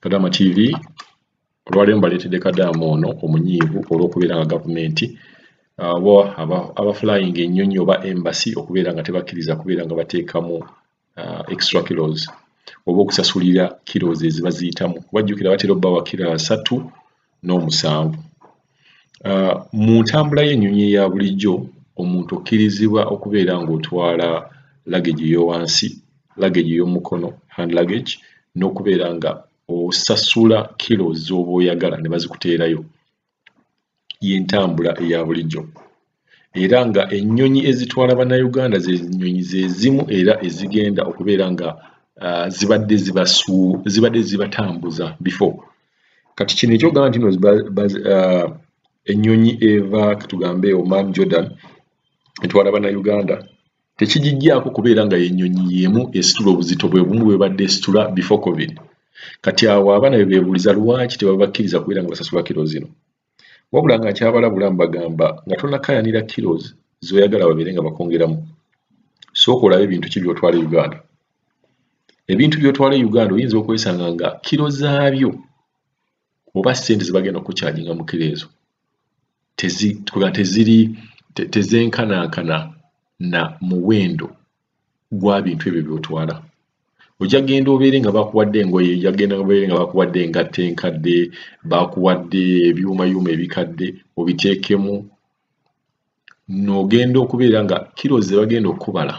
Kadaama TV olwaleero mbaleetedde Kadaama ono omunyiivu olw'okubeera nga gavumenti aba flying ennyonyi oba embassy okubeera nga tebakkiriza kubeera nga bateekamu extra kilos oba okusasulira kilos eziba ziyitamu. Bajjukira batera obbawa kilo 3.7. Mu ntambula y'ennyonyi eya bulijjo omuntu okkirizibwa okubeera ng'otwala luggage ey'owansi, luggage ey'omukono, hand luggage, n'okubeera nga osasula kilos z'oba oyagala ne bazikuteerayo. Y'entambula eya bulijjo. Era nga ennyonyi ezitwala bannayuganda ze nnyonyi ze zimu era ezigenda okubeera nga zibadde zibatambuza before. Kati kino ekyogamba nti nno ennyonyi eva tugambe Oman Jordan etwala bannayuganda tekigijjaako kubeera nga y'ennyonyi y'emu esitula obuzito bwe bumu bwe badde esitula before COVID. Kati awo abaana beebuuliza lwaki tebabakkiriza kubeera nga basasula kilos zino. Wabula nga nkyabalabulamu bagamba nga tonnakayanira kilos z'oyagala babeere nga bakwongeramu. Sooka olabe ebintu ki by'otwala Uganda. Ebintu by'otwala Uganda oyinza okwesanga nga kilo zaabyo oba ssente ze bagenda okukyajinga mu kilo ezo tezenkanankana na muwendo gwa bintu ebyo by'otwala. Ojja genda obeere nga bakuwadde engoye, ojja genda obeere nga bakuwadde engatto enkadde, bakuwadde ebyumayuma ebikadde obiteekemu, n'ogenda okubeera nga kilo ze bagenda okukubala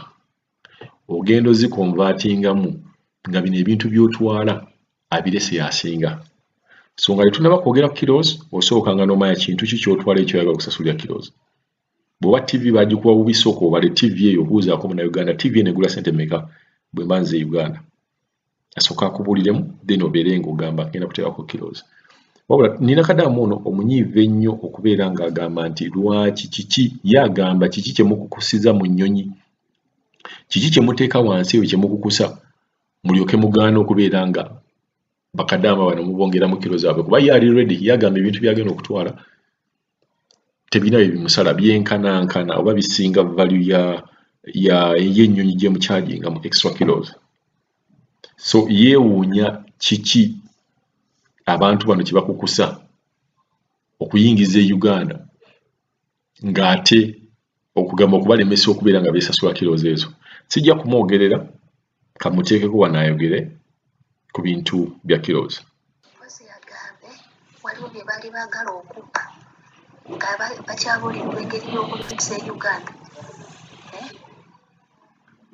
ogenda ozikonvaatingamu nga bino ebintu by'otwala abirese yasinga. So nga tetunnaba kwogera ku kilos osookanga n'omanya kintu ki ky'otwala ekyoyagala okusasulira kilos. Bw'oba TV bagikuwa bubi sooka obale TV eyo obuuzaako Munnayuganda TV eno egula ssente mmeka bwe mba nze Uganda. Asooka akubuuliremu then obeere ng'ogamba ngenda kuteekako kilos. Wabula nina Kadaama ono omunyiivu ennyo okubeera ng'agamba nti lwaki kiki ye agamba kiki kye mukukusiza mu nnyonyi, kiki kye muteeka wansi eyo kye mukukusa mulyoke mugaana okubeera nga bakadaama bano mubongeramu kilo zaabwe kuba ye ali ready. Yagamba ebintu byagenda okutwala tebirina bye bimusala byenkanankana oba bisinga value y'ennyonyi gye mukyajinga mu extra kilos. So yeewuunya kiki abantu bano kye bakukusa okuyingiza e Uganda ng'ate okugamba okubalemesa okubeera nga beesasula kilos ezo. Sijja kumwogerera kamuteekeko wanaayogere ku bintu bya kilos. Mpozi yagambe waliwo bye baali baagala okubba nga bakyabuulirwa engeri y'okubikisa e Uganda.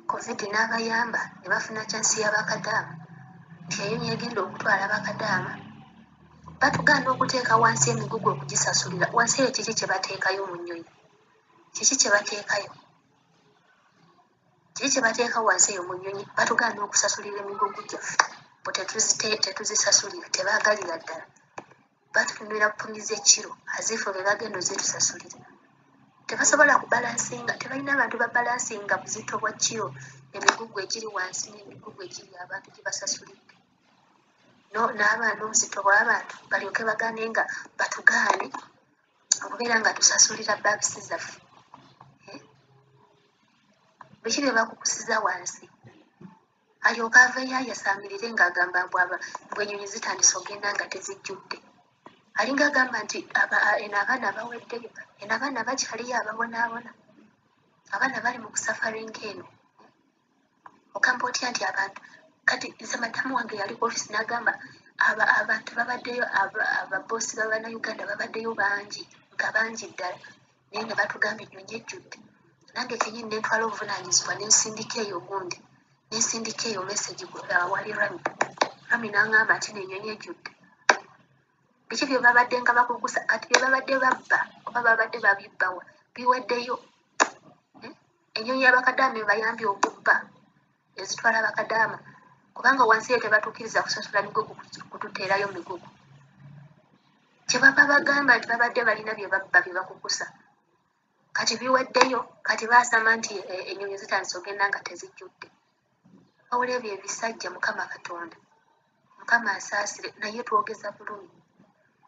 COVID n'abayamba ne bafuna kyansi y'abakadaama nti ennyonyi egenda okutwala abakadaama batugaana okuteeka wansi emigugu okugisasulira. Wansi eyo kiki kye bateekayo mu nnyonyi? Kiki kye bateekayo? Kiki kye bateeka wansi eyo mu nnyonyi? Batugaana okusasulira emigugu gyaffe bo tetuzisasulira, tebaagalira ddala. Batutunulira bupunyiza ekiro azifu be bagenda ozitusasulira. Tebasobola kubalansinga, tebalina abantu babalansinga buzito bwa kiro emigugu egiri wansi n'emigugu egiri abantu gye basasulidde. N'abaana obuzito bw'abantu balyoke bagaane nga batugaane okubeera nga tusasulira baagisi zaffe. Biki bye bakukusiza wansi? Alyoka aveeyo ayasaamirire ng'agamba bw'ennyonyi zitandise ogenda nga tezijjudde. Alinga agamba nti eno abaana baweddeyo, eno abaana bakyaliyo ababonaabona, abaana bali mu kusafaringa eno. Ogamba otya nti abantu kati nze madamu wange yali ku ofisi n'agamba abantu babaddeyo, ababoosi b'Abannayuganda babaddeyo bangi nga bangi ddala naye ne batugamba ennyonyi ejjudde. Nange kennyini ne ntwala obuvunaanyizibwa ne nsindika eyo gundi, ne nsindika eyo message wali Rami n'aŋŋamba nti n'ennyonyi ejjudde. Biki bye babadde nga bakugusa kati bye babadde babba oba babadde babibbawa biweddeyo. Ennyonyi y'abakadaama ebayambye okubba ezitwala abakadaama kubanga wansi eyo tebatukkiriza kusasula migugu kututeerayo migugu. Kye baba bagamba nti babadde balina bye babba bye bakukusa kati biweddeyo, kati baasama nti ennyonyi zitandise ogenda nga tezijjudde. Wawula ebyo ebisajja Mukama Katonda, Mukama asaasire naye twogeza bulumi.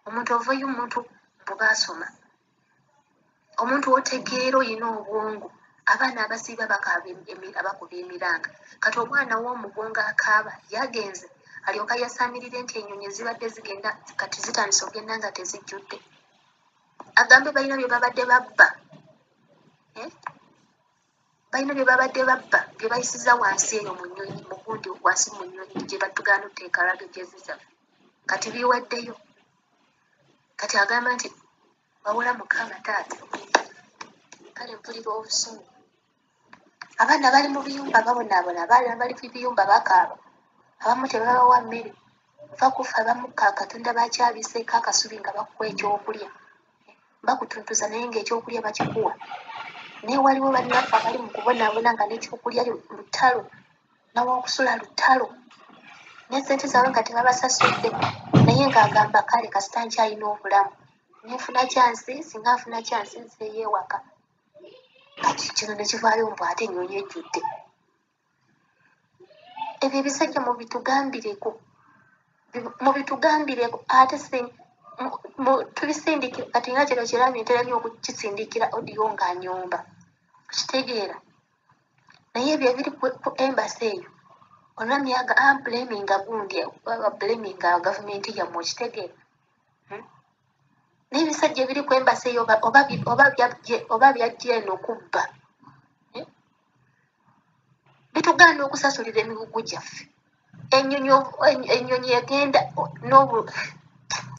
Omuntu ovayo omuntu bw'ba asoma, omuntu otegeera oyina obwongo. Abaana abasiiba abakuba emiranga kati omwana w'omugongo akaaba yagenze alyoka yasaamirire nti ennyonyi zibadde zigenda kati zitandise okgenda nga tezijjudde. Agambe balina bye babadde babba, balina bye babadde babba bye bayisiza wansi eyo mu nnyonyi, mugundi wansi mu nnyonyi gye batugaana oteeka lage gyezizaffe, kati biwaddeyo. Kati agamba nti wawula Mukama taata, kale mpulira obusungu. Abaana bali mu biyumba babonaabona, abaana bali ku biyumba bakaaba, abamu tebabawa mmere, nva kufa abamu Katonda bakyabiseeko akasubi nga bakuwa ekyokulya, bakutuntuza naye ng'ekyokulya bakikuwa. Naye waliwo bannaffe abali mu kubonaabona nga n'ekyokulya lutalo, n'awokusula lutalo, n'essente zaabwe nga tebabasasudde, naye ng'agamba kale kasita nkyalina obulamu, nenfuna kyansi, singa nfuna kyansi nzeeyo ewaka. Kati kino ne kivaayo mbu ate ennyonyi ejjudde. Ebyo ebisajja mubitugambireko, mubitugambireko ate tubisindikira. Kati nga kino kirabye ntera nnyo okukisindikira odiyo nga nyomba, kitegeera. Naye ebyo ebiri ku embasi eyo olwamyaga ambleminga gundi blaminga gavumenti yammwe, okitegeera. N'ebisajja ebiri ku embasi eyo oba byajja eno okubba, bitugaana okusasulira emigugu gyaffe. Ennyonyi egenda